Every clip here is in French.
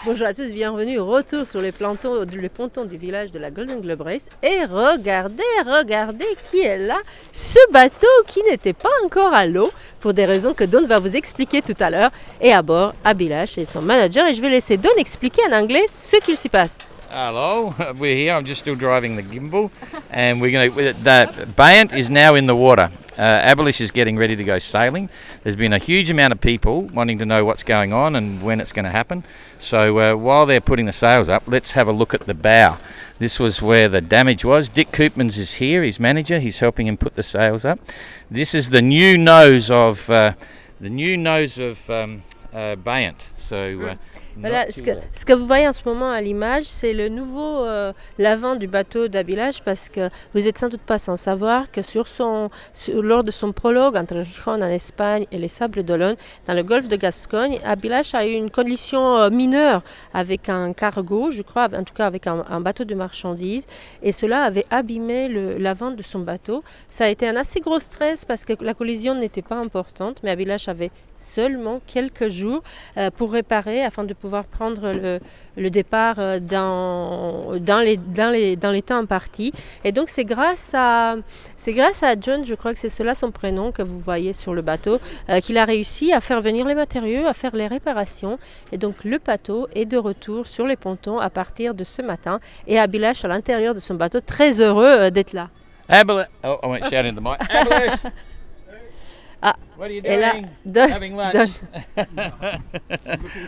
Bonjour à tous, bienvenue au retour sur les pontons du village de la Golden Globe Race. Et regardez qui est là, ce bateau qui n'était pas encore à l'eau, pour des raisons que Don va vous expliquer tout à l'heure. Et à bord, Abhilash et son manager, et je vais laisser Don expliquer en anglais ce qu'il s'y passe. Hello, we're here. I'm just still driving the gimbal, and the Bayant is now in the water. Abhilash is getting ready to go sailing. There's been a huge amount of people wanting to know what's going on and when it's going to happen. So while they're putting the sails up, let's have a look at the bow. This was where the damage was. Dick Koopmans is here, his manager. He's helping him put the sails up. This is the new nose of Bayant. So. Voilà, ce que vous voyez en ce moment à l'image, c'est le nouveau l'avant du bateau d'Abhilash, parce que vous n'êtes sans doute pas sans savoir que lors de son prologue entre Gijón en Espagne et les Sables d'Olonne, dans le golfe de Gascogne, Abhilash a eu une collision mineure avec un cargo, je crois, en tout cas avec un bateau de marchandises, et cela avait abîmé l'avant de son bateau. Ça a été un assez gros stress parce que la collision n'était pas importante, mais Abhilash avait seulement quelques jours pour réparer afin de pouvoir prendre le départ dans les temps impartis. Et donc c'est grâce à John, je crois que c'est cela son prénom que vous voyez sur le bateau, qu'il a réussi à faire venir les matériaux, à faire les réparations. Et donc le bateau est de retour sur les pontons à partir de ce matin. Et Abhilash à l'intérieur de son bateau, très heureux d'être là. Abhilash, I won't shout into the mic. Abhilash. What are you doing? Having lunch.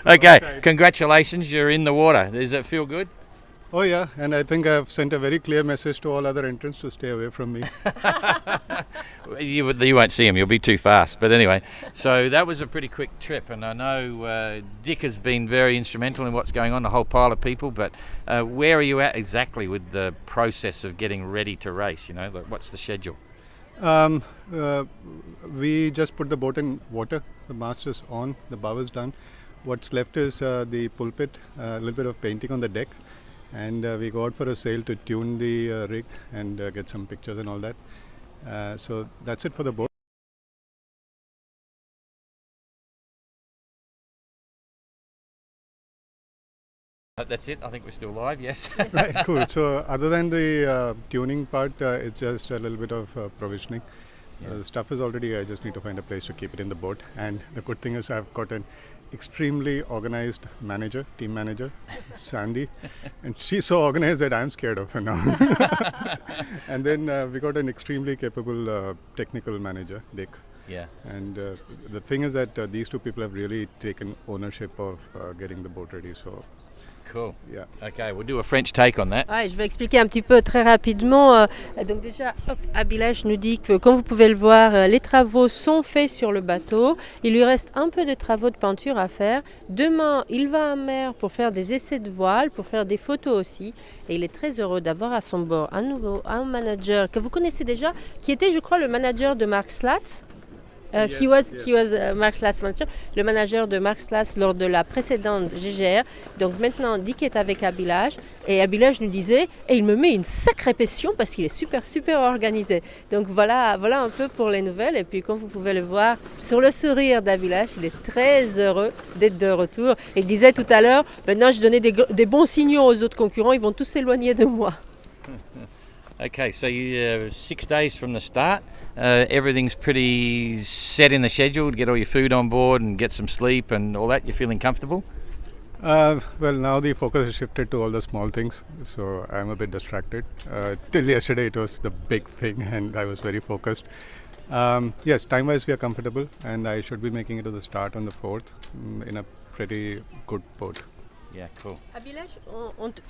Okay, congratulations, you're in the water. Does it feel good? Oh yeah, and I think I've sent a very clear message to all other entrants to stay away from me. You won't see him, you'll be too fast. But anyway, so that was a pretty quick trip, and I know Dick has been very instrumental in what's going on, a whole pile of people, but where are you at exactly with the process of getting ready to race? You know, like, what's the schedule? We just put the boat in water. The mast is on, the bow is done. What's left is the pulpit, a little bit of painting on the deck, and we go out for a sail to tune the rig and get some pictures and all that. So that's it for the boat. That's it. I think we're still live. Yes. Right, cool. So other than the tuning part, it's just a little bit of provisioning. The stuff is already, I just need to find a place to keep it in the boat. And the good thing is I've got an extremely organized team manager, Sandy. And she's so organized that I'm scared of her now. And then we got an extremely capable technical manager, Dick. Yeah. And the thing is that these two people have really taken ownership of getting the boat ready. So. Cool. Yeah. Okay, we'll do a French take on that. Ouais, je vais expliquer un petit peu très rapidement. Donc déjà, Abhilash nous dit que, comme vous pouvez le voir, les travaux sont faits sur le bateau. Il lui reste un peu de travaux de peinture à faire. Demain, il va à mer pour faire des essais de voile, pour faire des photos aussi. Et il est très heureux d'avoir à son bord un manager que vous connaissez déjà, qui était, je crois, le manager de Mark Slatz. He was Mark Slatz manager, le manager de Mark Slatz lors de la précédente GGR. Donc maintenant, Dick est avec Abhilash, et Abhilash nous disait, et il me met une sacrée pression parce qu'il est super organisé. Donc voilà un peu pour les nouvelles. Et puis comme vous pouvez le voir sur le sourire d'Abhilash, il est très heureux d'être de retour. Il disait tout à l'heure, maintenant je donnais des bons signaux aux autres concurrents, ils vont tous s'éloigner de moi. Okay, so you 6 days from the start. Everything's pretty set in the schedule to get all your food on board and get some sleep and all that. You're feeling comfortable? Well, now the focus has shifted to all the small things, so I'm a bit distracted. Till yesterday it was the big thing and I was very focused. Yes, time-wise we are comfortable, and I should be making it to the start on the 4th in a pretty good boat. Yeah, cool. Abhilash,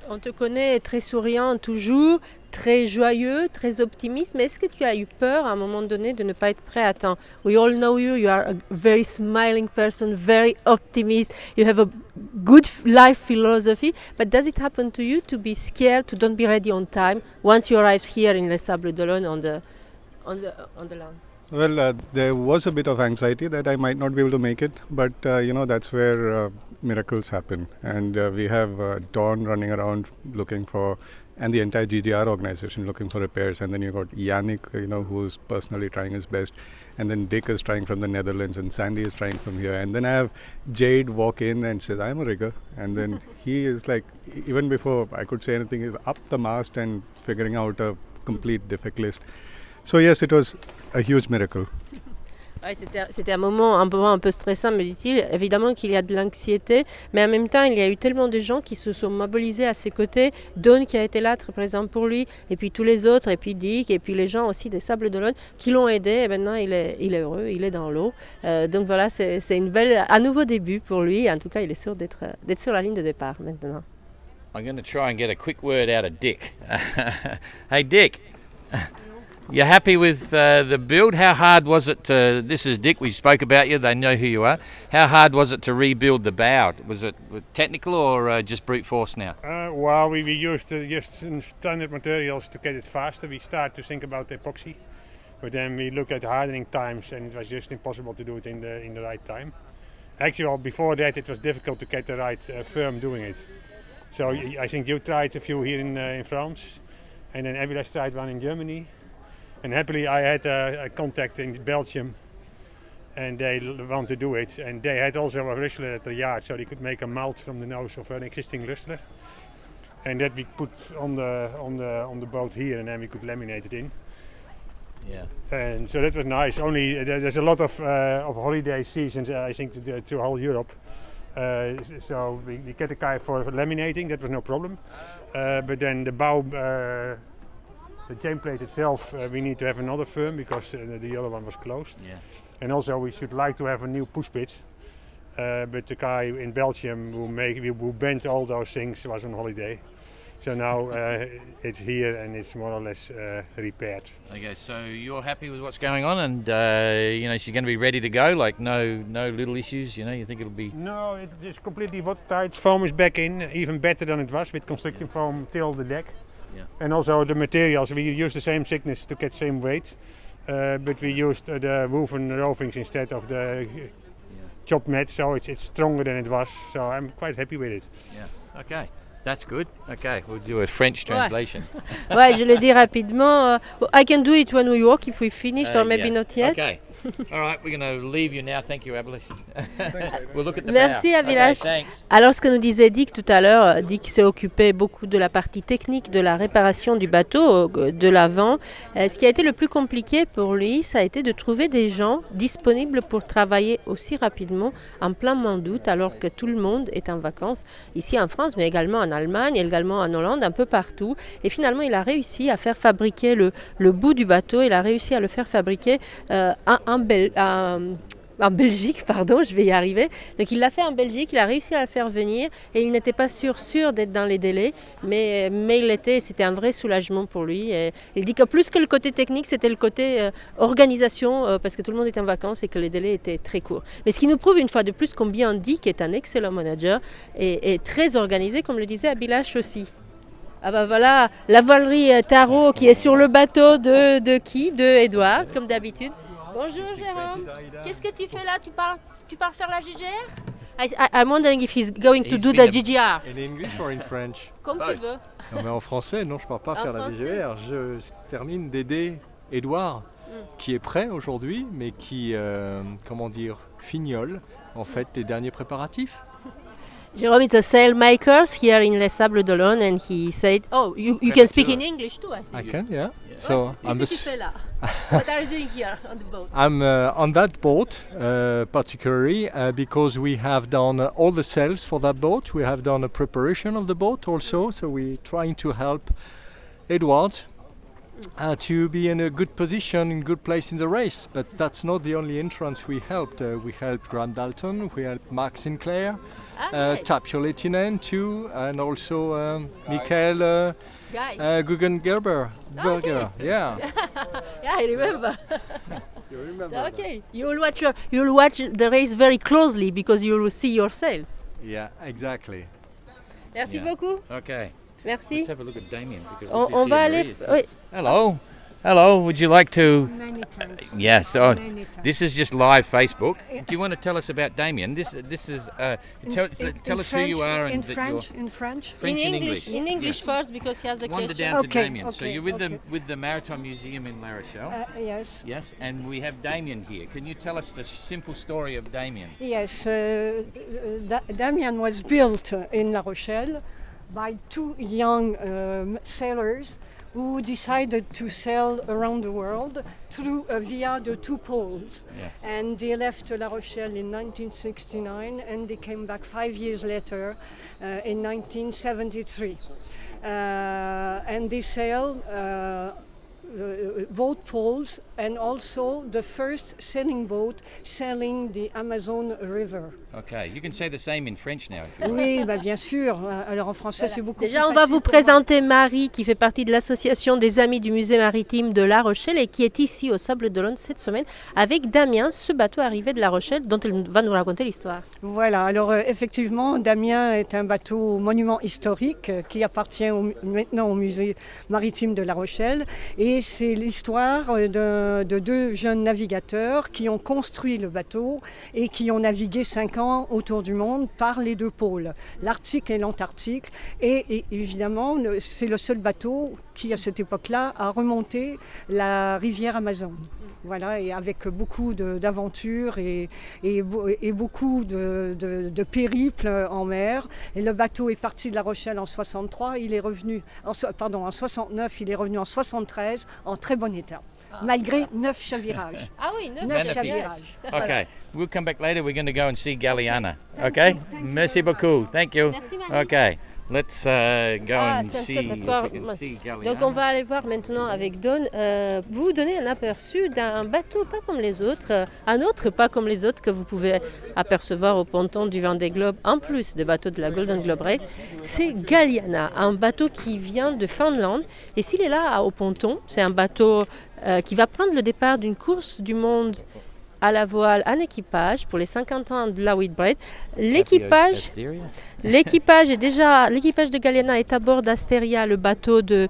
on te connaît très souriant toujours, très joyeux, très optimiste, mais est-ce que tu as eu peur à un moment donné de ne pas être prêt à temps? We all know you, you are a very smiling person, very optimist, you have a good life philosophy, but does it happen to you to be scared, to don't be ready on time once you arrive here in Les Sables d'Olonne on the land? Well, there was a bit of anxiety that I might not be able to make it, but that's where miracles happen. And we have Dawn running around looking for and the entire GGR organization looking for repairs. And then you got Yannick, who's personally trying his best. And then Dick is trying from the Netherlands, and Sandy is trying from here. And then I have Jade walk in and says, I'm a rigger. And then he is like, even before I could say anything, he's up the mast and figuring out a complete defect list. So yes, it was a huge miracle. Ouais, c'était un moment un peu stressant, me dit-il. Évidemment qu'il y a de l'anxiété, mais en même temps, il y a eu tellement de gens qui se sont mobilisés à ses côtés. Dawn qui a été là, très présent pour lui, et puis tous les autres, et puis Dick, et puis les gens aussi des Sables d'Olonne qui l'ont aidé. Et maintenant, il est heureux, il est dans l'eau. Donc voilà, c'est un nouveau début pour lui. En tout cas, il est sûr d'être sur la ligne de départ maintenant. I'm going to try and get a quick word out of Dick. Hey, Dick. You're happy with the build? How hard was it to, this is Dick, we spoke about you, they know who you are. How hard was it to rebuild the bow? Was it technical or just brute force now? Well, we used just standard materials to get it faster. We start to think about epoxy, but then we look at hardening times and it was just impossible to do it in the right time. Actually, before that it was difficult to get the right firm doing it. So I think you tried a few here in France, and then Abilash tried one in Germany. And happily I had a contact in Belgium and they want to do it. And they had also a rustler at the yard, so they could make a mold from the nose of an existing rustler. And that we put on the boat here, and then we could laminate it in. Yeah. And so that was nice. Only there's a lot of holiday seasons, I think, to whole Europe. So we get a guy for laminating, that was no problem. But then the bow... the chain plate itself, we need to have another firm because the other one was closed. Yeah. And also we should like to have a new push bit. But the guy in Belgium who bent all those things was on holiday. So now it's here and it's more or less repaired. Okay, so you're happy with what's going on, and she's going to be ready to go. Like no little issues. You think it'll be? No, it's completely watertight. Foam is back in, even better than it was with construction foam till the deck. Yeah. And also the materials, we use the same thickness to get same weight, but we used the woven rovings instead of the chopped mat, so it's stronger than it was. So I'm quite happy with it. Yeah. Okay. That's good. Okay, we'll do a French translation. Ouais, je le dis rapidement. I can do it when we walk if we finished, or maybe not yet. Okay. All right, we're going to leave you now. Thank you, Abilash. We'll look at the Merci, bow. Abilash. Okay, thanks. Alors, ce que nous disait Dick tout à l'heure, Dick s'est occupé beaucoup de la partie technique de la réparation du bateau, de l'avant. Ce qui a été le plus compliqué pour lui, ça a été de trouver des gens disponibles pour travailler aussi rapidement en plein mois d'août, alors que tout le monde est en vacances, ici en France, mais également en Allemagne, également en Hollande, un peu partout. Et finalement, il a réussi à faire fabriquer le bout du bateau, il a réussi à le faire fabriquer en Belgique, pardon, je vais y arriver. Donc il l'a fait en Belgique, il a réussi à la faire venir et il n'était pas sûr d'être dans les délais, mais c'était un vrai soulagement pour lui. Et il dit que plus que le côté technique, c'était le côté organisation, parce que tout le monde était en vacances et que les délais étaient très courts. Mais ce qui nous prouve une fois de plus combien Dick est un excellent manager et très organisé, comme le disait Abilash aussi. Ah bah voilà, la voilerie Tarot qui est sur le bateau de Edouard, comme d'habitude. Bonjour Jérôme, qu'est-ce que tu fais là? Tu pars faire la GGR? I'm wondering if he's going to do the GGR. In English or in French? Comme tu veux. Non mais en français, non, je pars pas faire la VGR. Je termine d'aider Edouard, qui est prêt aujourd'hui, mais qui, fignole en fait les derniers préparatifs. Jerome is a sailmaker here in Les Sables d'Olonne, and he said, "Oh, you can speak in English too, I think." I can, yeah. So Qu'est-ce que tu fais là? What are you doing here on the boat? I'm on that boat particularly because we have done all the sails for that boat. We have done a preparation of the boat also, so we're trying to help Edward to be in a good position, in good place in the race. But that's not the only entrance we helped. We helped Graham Dalton, we helped Mark Sinclair, Tapio Lehtinen too, and also Michael Guggengerber. Okay. Yeah. Yeah, I remember. You remember So, okay, you'll watch the race very closely because you will see your sails. Yeah, exactly. Merci Yeah. beaucoup. Okay. Merci. Let's have a look at Damien. On va aller. Oui. Hello. Hello, would you like to? Many thanks. Yes. Many thanks. This is just live Facebook. Do you want to tell us about Damien? This is. Tell us who you are in and that French. In French. French in and English. In English first because he has a Wander question. down to Okay, Damien. So okay, you're with okay. the Maritime Museum in La Rochelle. Yes. Yes, and we have Damien here. Can you tell us the simple story of Damien? Yes. Damien was built in La Rochelle by two young sailors who decided to sail around the world through via the two poles. Yes. And they left La Rochelle in 1969 and they came back 5 years later in 1973. And they sailed both poles and also the first sailing boat sailing the Amazon River. Okay, you can say the same in French now. If you like. Oui, bah bien sûr. Alors en français, c'est beaucoup Déjà, plus on va facile vous pour moi. présenter Marie, qui fait partie de l'association des Amis du Musée Maritime de La Rochelle et qui est ici au Sable d'Olonne cette semaine avec Damien, ce bateau arrivé de La Rochelle dont il va nous raconter l'histoire. Voilà, alors effectivement, Damien est un bateau monument historique qui appartient maintenant au Musée maritime de La Rochelle et c'est l'histoire de deux jeunes navigateurs qui ont construit le bateau et qui ont navigué 5 ans autour du monde par les deux pôles, l'Arctique et l'Antarctique. Et évidemment, c'est le seul bateau qui, à cette époque-là, a remonté la rivière Amazon. Voilà, et avec beaucoup d'aventures et beaucoup de périples en mer. Et le bateau est parti de La Rochelle en 63, il est revenu, en 69, il est revenu en 73 en très bon état, malgré 9 chavirages. Ah oui, 9 9 Magnifique. chavirages. Okay, we'll come back later. We're going to go and see Galliana. Okay? Merci beaucoup. Thank you. Merci, Marie. Okay, let's go Ah, and c'est un see stade if d'accord. we can see Galliana. Donc on va aller voir maintenant avec Dawn, vous donner un aperçu d'un bateau pas comme les autres, un autre pas comme les autres que vous pouvez apercevoir au ponton du Vendée Globe, en plus des bateaux de la Golden Globe Race. C'est Galliana, un bateau qui vient de Finlande et s'il est là au ponton, c'est un bateau qui va prendre le départ d'une course du monde à la voile en équipage pour les 50 ans de la Whitbread. L'équipage de Galliana est à bord d'Asteria, le bateau de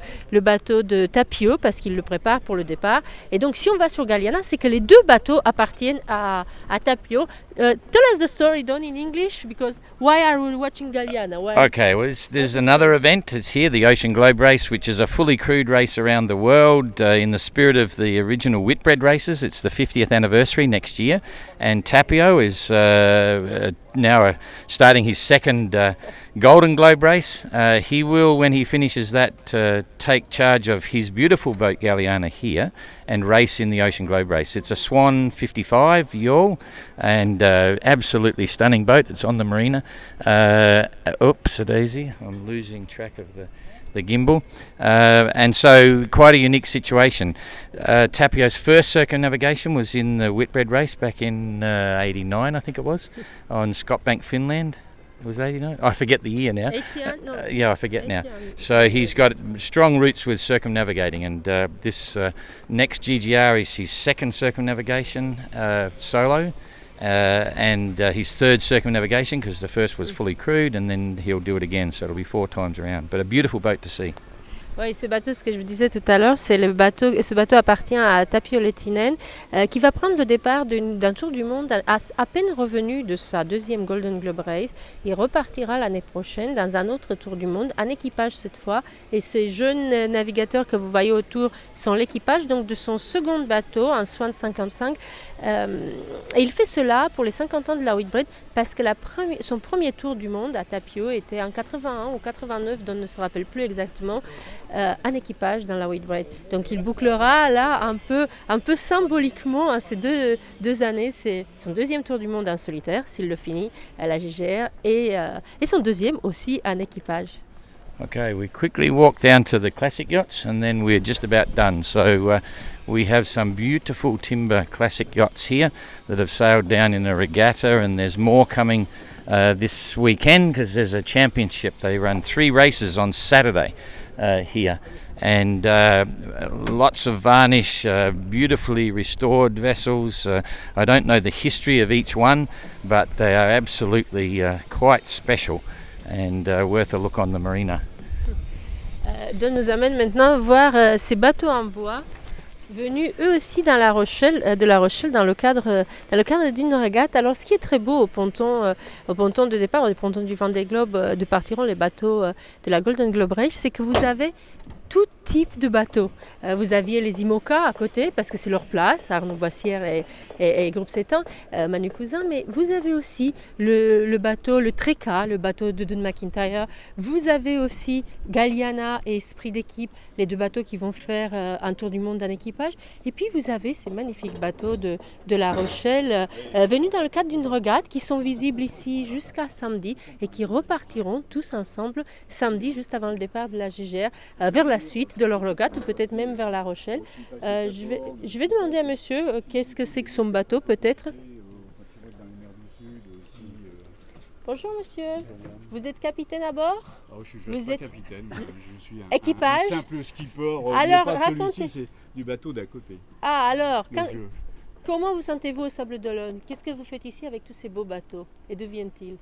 Tapio, parce qu'il le prépare pour le départ. Et donc, si on va sur Galliana, c'est que les deux bateaux appartiennent à Tapio. Tell us the story, Don, in English, because why are we watching Galliana? Why? Okay, well, there's another event. It's here, the Ocean Globe Race, which is a fully crewed race around the world in the spirit of the original Whitbread races. It's the 50th anniversary next year, and Tapio is now starting his second Golden Globe race. He will, when he finishes that, take charge of his beautiful boat Galliana here and race in the Ocean Globe Race. It's a Swan 55 yawl and absolutely stunning boat. It's on the marina. Oops, a daisy. I'm losing track of the gimbal. And so quite a unique situation. Tapio's first circumnavigation was in the Whitbread race back in 89, I think it was, on Scotbank, Finland. Was that 89? I forget the year now. 81? No. Yeah, I forget now. 81. So he's got strong roots with circumnavigating, and this next GGR is his second circumnavigation solo, and his third circumnavigation because the first was fully crewed, and then he'll do it again, so it'll be 4 times around. But a beautiful boat to see. Oui, ce bateau, ce que je vous disais tout à l'heure, c'est ce bateau appartient à Tapio Lehtinen, qui va prendre le départ d'un tour du monde à peine revenu de sa deuxième Golden Globe Race. Il repartira l'année prochaine dans un autre tour du monde, en équipage cette fois. Et ces jeunes navigateurs que vous voyez autour sont l'équipage donc de son second bateau, un Swan 55. Et il fait cela pour les 50 ans de la Whitbread parce que son premier tour du monde à Tapio était en 81 ou 89, dont on ne se rappelle plus exactement, un équipage dans la Whitbread. Donc il bouclera là un peu symboliquement hein, ces deux années. C'est son deuxième tour du monde en solitaire, s'il le finit, à la GGR, et son deuxième aussi en équipage. Okay, we quickly walk down to the classic yachts and then we're just about done. So we have some beautiful timber classic yachts here that have sailed down in a regatta, and there's more coming this weekend because there's a championship. They run 3 races on Saturday here, and lots of varnish, beautifully restored vessels. I don't know the history of each one, but they are absolutely quite special and worth a look on the marina. Don nous amène maintenant voir ces bateaux en bois venus eux aussi dans La Rochelle, de La Rochelle dans le cadre d'une régate. Alors ce qui est très beau au ponton de départ, au ponton du Vendée Globe, de partiront les bateaux de la Golden Globe Race, c'est que vous avez tout type de bateaux. Vous aviez les IMOCA à côté, parce que c'est leur place, Arnaud Boissière et Groupe Sétan, Manu Cousin, mais vous avez aussi le bateau, le Tréca, le bateau de Don McIntyre. Vous avez aussi Galliana et Esprit d'équipe, les deux bateaux qui vont faire un tour du monde d'un équipage. Et puis vous avez ces magnifiques bateaux de La Rochelle, venus dans le cadre d'une régate, qui sont visibles ici jusqu'à samedi et qui repartiront tous ensemble samedi, juste avant le départ de la GGR, vers la suite de leur régate ou peut-être même vers La Rochelle. Je vais demander à monsieur qu'est-ce que c'est que son bateau peut-être. Bonjour monsieur, vous êtes capitaine à bord? Je Vous suis pas êtes capitaine, je suis équipage? un simple skipper. Alors, mais pas racontez. celui-ci, c'est du bateau d'à côté. Ah alors, Donc, comment vous sentez-vous au Sable d'Olonne? Qu'est-ce que vous faites ici avec tous ces beaux bateaux? Et d'où viennent-ils?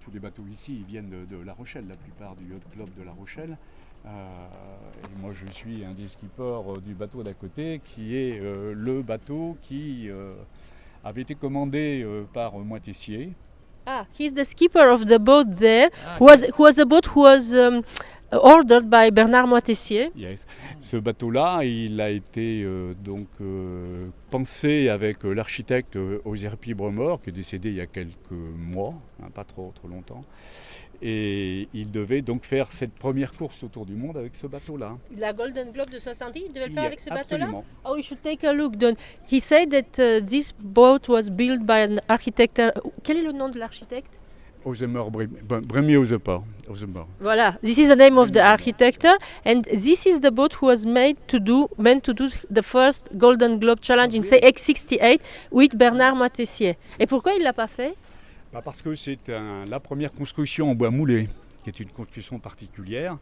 tous les bateaux ici ils viennent de La Rochelle, la plupart du Yacht Club de La Rochelle. Et moi je suis un des skippers du bateau d'à côté qui est le bateau qui avait été commandé par Moitessier. Ah, he's the skipper of the boat there, who was a boat who was ordered by Bernard Moitessier. Yes. Ce bateau-là, il a été pensé avec l'architecte Osier Bremort, qui est décédé il y a quelques mois, pas trop longtemps. Et il devait donc faire cette première course autour du monde avec ce bateau-là. La Golden Globe de 70, il devait le faire avec ce bateau-là? Absolument. Oh, we should take a look. Then he said that this boat was built by an architect. Quel est le nom de l'architecte? Ozemer Bremier Ozemer. Voilà, this is the name of the architect, and this is the boat who was meant to do the first Golden Globe Challenge in say X68 with Bernard Moitessier. Et pourquoi il l'a pas fait? Parce que c'est la première construction en bois moulé, qui est une construction particulière,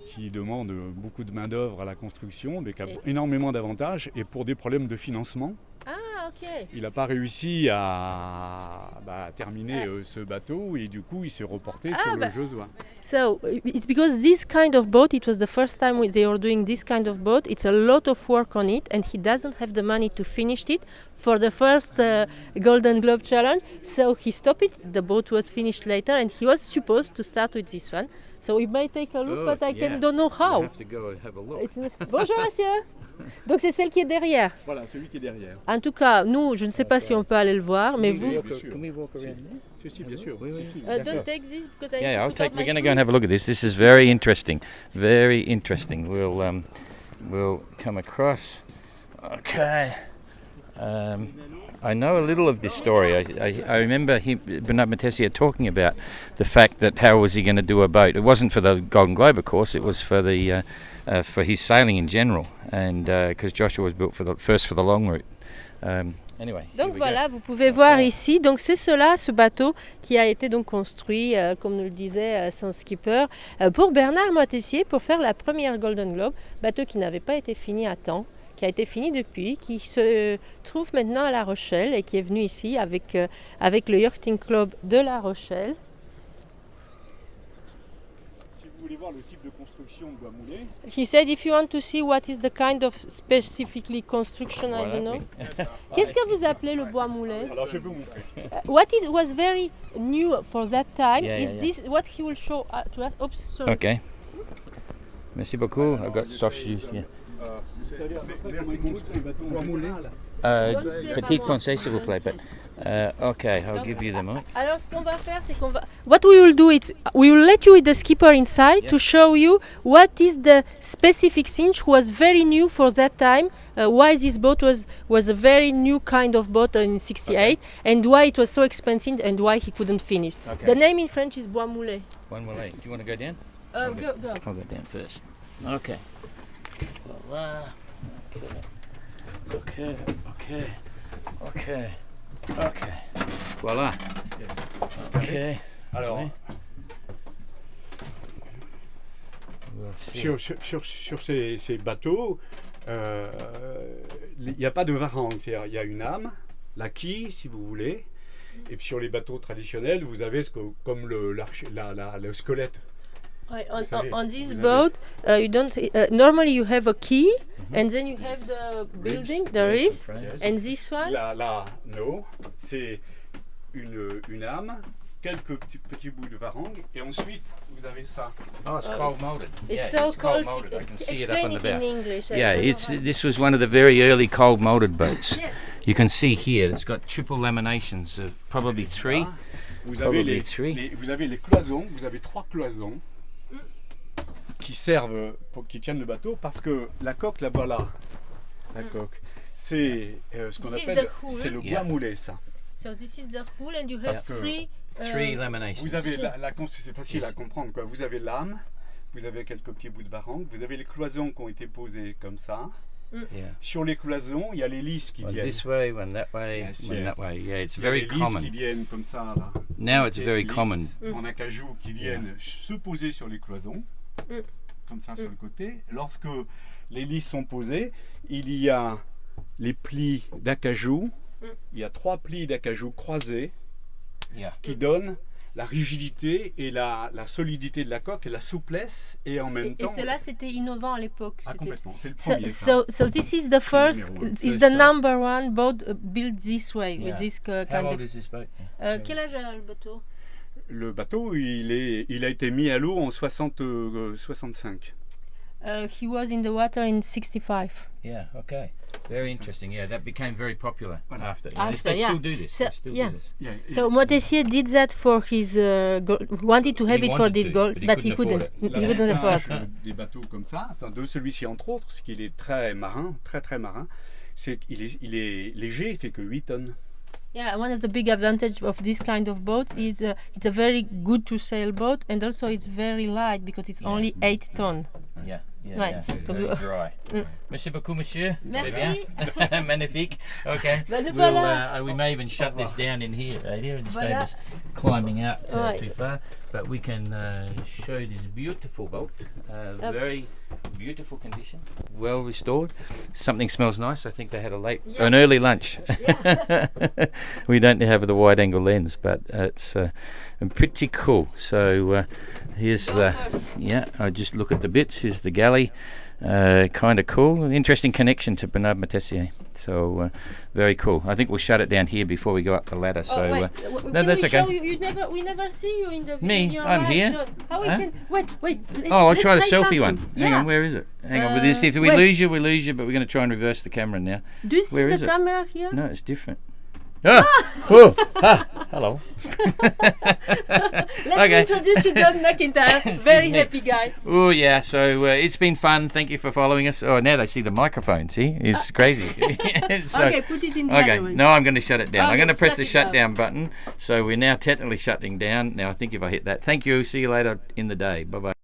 qui demande beaucoup de main-d'œuvre à la construction, mais qui a énormément d'avantages, et pour des problèmes de financement. Ah, ok. Il n'a pas réussi à terminer ce bateau, et du coup il s'est reporté sur le Josua. So it's because this kind of boat, it was the first time they were doing this kind of boat. It's a lot of work on it, and he doesn't have the money to finish it for the first Golden Globe Challenge. So he stopped it. The boat was finished later, and he was supposed to start with this one. So we might take a look, but I don't know how. We'll have to go and have a look. Bonjour monsieur. Donc c'est celle qui est derrière. Voilà, celui qui est derrière. En tout cas, nous, je ne sais pas si on peut aller le voir, mais vous. Can we walk around there? Si, bien sûr. Don't take this because I Yeah, put out my we're going to go shoes. and have a look at this. This is very interesting. Very interesting. We'll come across. Okay. I know a little of this story. I remember Bernard Moitessier talking about the fact that how was he going to do a boat. It wasn't for the Golden Globe, of course. It was for the for his sailing in general, and because Joshua was built for the long route. Anyway. Donc voilà, vous pouvez voir ici. Donc c'est ce bateau qui a été donc construit, comme nous le disait son skipper, pour Bernard Moitessier pour faire la première Golden Globe, bateau qui n'avait pas été fini à temps, qui a été fini depuis, qui se trouve maintenant à La Rochelle et qui est venu ici avec le Yachting Club de La Rochelle. Si vous voulez voir le type de construction de bois moulé. He said if you want to see what is the kind of specifically construction, I don't know. Qu'est-ce que vous appelez le bois moulé? Alors je peux vous montrer. What was very new for that time Yeah, is yeah, this what he will show to us. Oops, sorry. Okay. Merci beaucoup. I've got soft shoes. Yeah. Petit français, s'il vous plaît. But okay, I'll give you them all. Alors ce qu'on va faire, c'est qu'on va. What we will do is we will let you with the skipper inside to show you what is the specific thing was very new for that time. Why this boat was a very new kind of boat in '68, and why it was so expensive, and why he couldn't finish. Okay. The name in French is Bois Moulet. One will eight. Do you want to go down? Go. I'll go down first. Okay. Voila. Okay. Voila. Okay. Alors, We'll see. sur ces bateaux, il n'y a pas de varang, c'est-à-dire il y a une âme, la quille si vous voulez, et puis sur les bateaux traditionnels, vous avez comme le squelette Right, Vous savez, on this vous boat, you don't. Normally, you have a key, and then you have the building, the ribs, Yes. and this one. No, c'est une âme, quelques petits bouts de varangue, et ensuite vous avez ça. Oh, it's cold molded. It's yeah, so it's cold cold. molded. I can see it up Explain on the it in bow. English. I Yeah, don't know how- this was one of the very early cold molded boats. Yes. You can see here, it's got triple laminations of probably three. Vous Probably avez three. vous avez les cloisons, vous avez 3 cloisons qui servent, qui tiennent le bateau, parce que la coque, la voilà, la coque, c'est ce qu'on This is appelle, the hull. c'est le bois Yeah. moulé, ça. So this is the hull, and you have Parce que three. Three laminations. Vous avez c'est facile à comprendre, quoi. Vous avez l'âme, vous avez quelques petits bouts de varangue, vous avez les cloisons qui ont été posées comme ça. Yeah. Sur les cloisons, il y a les lisses qui One viennent. this way, one that way, Yes, one yes. that way. Yeah, it's Il y a very les lisses common. qui viennent comme ça, là. Now it's Des very lisses common. en acajou qui viennent se poser sur les cloisons, comme ça sur le côté. Lorsque les lisses sont posées, il y a les plis d'acajou. Il y a 3 plis d'acajou croisés Yeah. qui donnent la rigidité et la solidité de la coque et la souplesse, et en même Et temps. cela, c'était innovant à l'époque. Ah, C'était- complètement, c'est le So, premier. ça. so this is the first, numéro un. is First the boat. number one boat built this way, Yeah. with this How kind old of. is this boat? Quel âge a le bateau? Le bateau, il a été mis à l'eau en 65. He was in the water in 65. Yeah, okay. Very interesting. Yeah, that became very popular Voilà. after. After, they yeah. still do this. So- they still yeah. do this. Yeah, So Motessier did that for his. He wanted to have He it for wanted the to, gold, but he but he couldn't couldn't. afford He couldn't afford. L'avantage des bateaux comme ça, de celui-ci entre autres, ce qu'il est très marin, très marin, c'est qu'il il est léger, il fait que 8 tonnes. Yeah, one of the big advantages of this kind of boat is it's a very good to sail boat, and also it's very light because it's only 8 tons. Yeah, yeah, Right. yeah. So Donc, very dry. Merci beaucoup, monsieur. Merci. Très bien. Magnifique. Okay. Ben, nous We'll, voilà. we may even shut this down in here, instead Voilà. of us climbing out Right. too far. But we can show this beautiful boat. Very beautiful condition. Well restored. Something smells nice. I think they had an early lunch. We don't have the wide angle lens, but it's pretty cool. So here's the, yeah, I just look at the bits. Here's the galley. Kind of cool. Interesting connection to Bernard Motessier. So very cool. I think we'll shut it down here before we go up the ladder. So wait, no, can that's we okay. show you? We never see you in the Me? in your I'm life. here. No. How we Huh? can wait? Oh, I'll let's try the try selfie something. one. Hang Yeah. on, where is it? Hang on. With this, if we wait. lose you, we lose you. But we're going to try and reverse the camera now. Do you see Where the is it? camera here? No, it's different. Ah! Oh! Ah! Hello. Let Okay. me introduce you, Doug McIntyre. Very me. happy guy. Oh yeah, so it's been fun. Thank you for following us. Oh, now they see the microphone. See, it's crazy. So- Okay, put it in the Okay, other one. no, I'm going to shut it down. I'm Okay, going to press shut the it shutdown button. So we're now technically shutting down. Now I think if I hit that, thank you. See you later in the day. Bye bye.